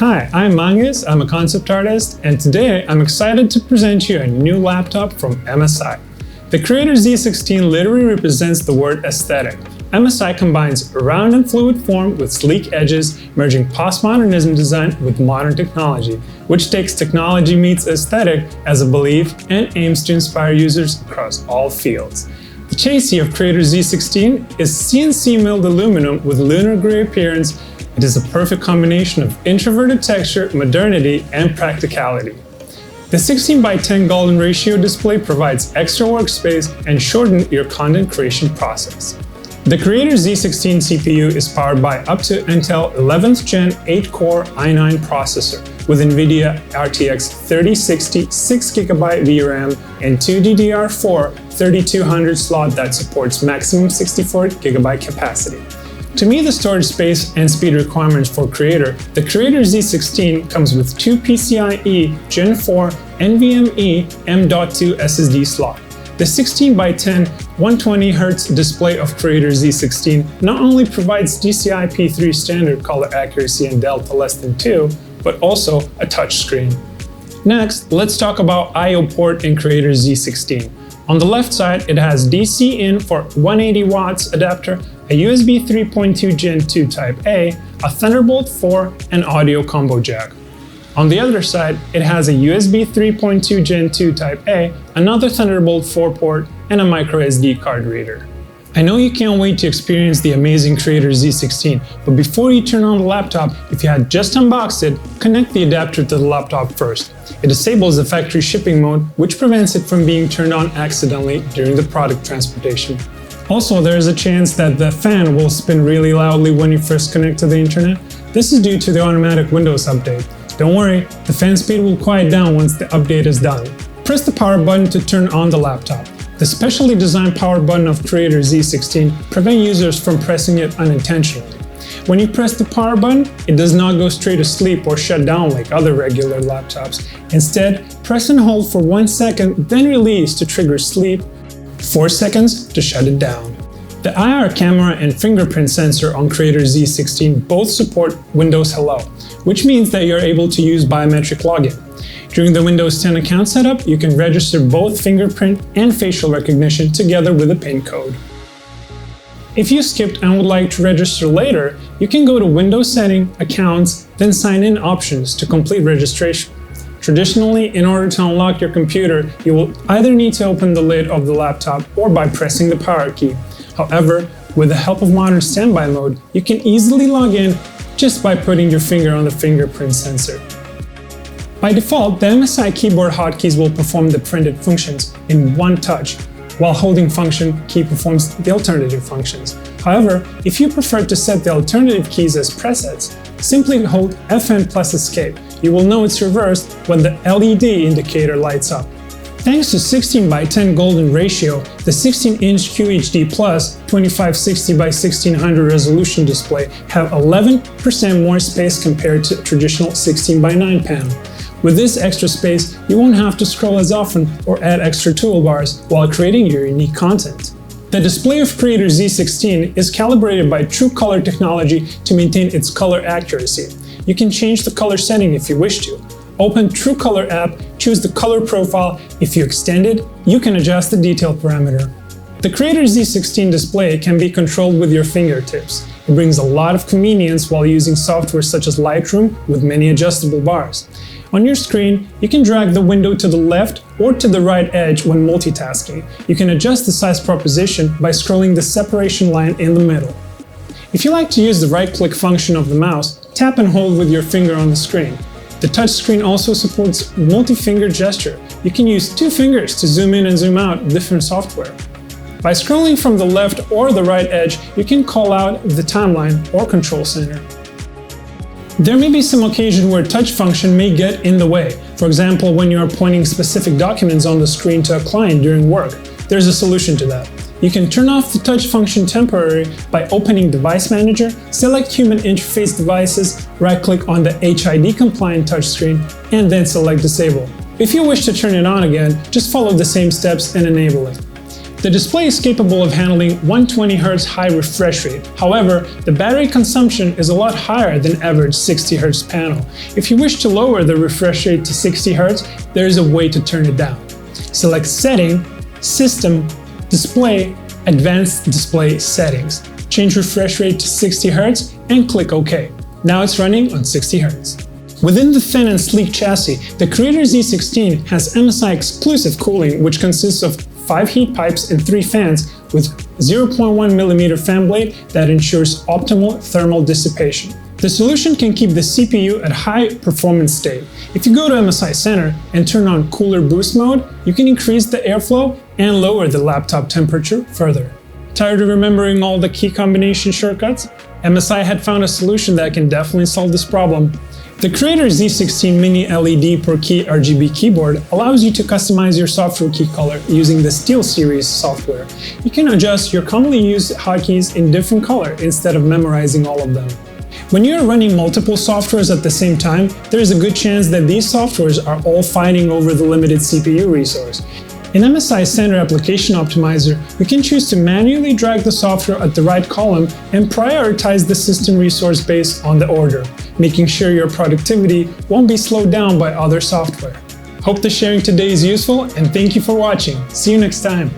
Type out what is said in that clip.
Hi, I'm Newous, I'm a concept artist, and today I'm excited to present you a new laptop from MSI. The Creator Z16 literally represents the word aesthetic. MSI combines a round and fluid form with sleek edges, merging postmodernism design with modern technology, which takes technology meets aesthetic as a belief and aims to inspire users across all fields. The chassis of Creator Z16 is CNC milled aluminum with lunar gray appearance. It is a perfect combination of introverted texture, modernity, and practicality. The 16:10 golden ratio display provides extra workspace and shortens your content creation process. The Creator Z16 CPU is powered by up to Intel 11th Gen 8-core i9 processor with NVIDIA RTX 3060 6GB VRAM and 2 DDR4 3200 slot that supports maximum 64GB capacity. To meet the storage space and speed requirements for Creator, the Creator Z16 comes with two PCIe Gen 4 NVMe M.2 SSD slot. The 16:10 120Hz display of Creator Z16 not only provides DCI P3 standard color accuracy and delta less than 2, but also a touchscreen. Next, let's talk about I/O port in Creator Z16. On the left side, it has DC in for 180 watts adapter, a USB 3.2 Gen 2 Type A, a Thunderbolt 4, and audio combo jack. On the other side, it has a USB 3.2 Gen 2 Type A, another Thunderbolt 4 port, and a microSD card reader. I know you can't wait to experience the amazing Creator Z16, but before you turn on the laptop, if you had just unboxed it, connect the adapter to the laptop first. It disables the factory shipping mode, which prevents it from being turned on accidentally during the product transportation. Also, there is a chance that the fan will spin really loudly when you first connect to the internet. This is due to the automatic Windows update. Don't worry, the fan speed will quiet down once the update is done. Press the power button to turn on the laptop. The specially designed power button of Creator Z16 prevents users from pressing it unintentionally. When you press the power button, it does not go straight to sleep or shut down like other regular laptops. Instead, press and hold for 1 second, then release to trigger sleep, 4 seconds to shut it down. The IR camera and fingerprint sensor on Creator Z16 both support Windows Hello, which means that you're able to use biometric login. During the Windows 10 account setup, you can register both fingerprint and facial recognition together with a PIN code. If you skipped and would like to register later, you can go to Windows Setting, Accounts, then Sign In Options to complete registration. Traditionally, in order to unlock your computer, you will either need to open the lid of the laptop or by pressing the power key. However, with the help of modern standby mode, you can easily log in just by putting your finger on the fingerprint sensor. By default, the MSI keyboard hotkeys will perform the printed functions in one touch, while holding function key performs the alternative functions. However, if you prefer to set the alternative keys as presets, simply hold FN plus escape. You will know it's reversed when the LED indicator lights up. Thanks to 16:10 golden ratio, the 16-inch QHD Plus 2560x1600 resolution display have 11% more space compared to a traditional 16:9 panel. With this extra space, you won't have to scroll as often or add extra toolbars while creating your unique content. The display of Creator Z16 is calibrated by True Color technology to maintain its color accuracy. You can change the color setting if you wish to. Open True Color app, choose the color profile. If you extend it, you can adjust the detail parameter. The Creator Z16 display can be controlled with your fingertips. It brings a lot of convenience while using software such as Lightroom with many adjustable bars. On your screen, you can drag the window to the left or to the right edge when multitasking. You can adjust the size proposition by scrolling the separation line in the middle. If you like to use the right-click function of the mouse, tap and hold with your finger on the screen. The touchscreen also supports multi-finger gesture. You can use 2 fingers to zoom in and zoom out different software. By scrolling from the left or the right edge, you can call out the timeline or control center. There may be some occasion where touch function may get in the way. For example, when you are pointing specific documents on the screen to a client during work. There's a solution to that. You can turn off the touch function temporarily by opening Device Manager, select Human Interface Devices, right-click on the HID-compliant touchscreen, and then select Disable. If you wish to turn it on again, just follow the same steps and enable it. The display is capable of handling 120Hz high refresh rate. However, the battery consumption is a lot higher than average 60Hz panel. If you wish to lower the refresh rate to 60Hz, there is a way to turn it down. Select Setting, System, Display, Advanced Display Settings. Change refresh rate to 60Hz and click OK. Now it's running on 60Hz. Within the thin and sleek chassis, the Creator Z16 has MSI exclusive cooling, which consists of 5 heat pipes and 3 fans with 0.1mm fan blade that ensures optimal thermal dissipation. The solution can keep the CPU at high performance state. If you go to MSI Center and turn on Cooler Boost mode, you can increase the airflow and lower the laptop temperature further. Tired of remembering all the key combination shortcuts? MSI had found a solution that can definitely solve this problem. The Creator Z16 Mini LED per key RGB keyboard allows you to customize your software key color using the SteelSeries software. You can adjust your commonly used hotkeys in different color instead of memorizing all of them. When you are running multiple softwares at the same time, there is a good chance that these softwares are all fighting over the limited CPU resource. In MSI Center Application Optimizer, you can choose to manually drag the software at the right column and prioritize the system resource based on the order, making sure your productivity won't be slowed down by other software. Hope the sharing today is useful, and thank you for watching. See you next time.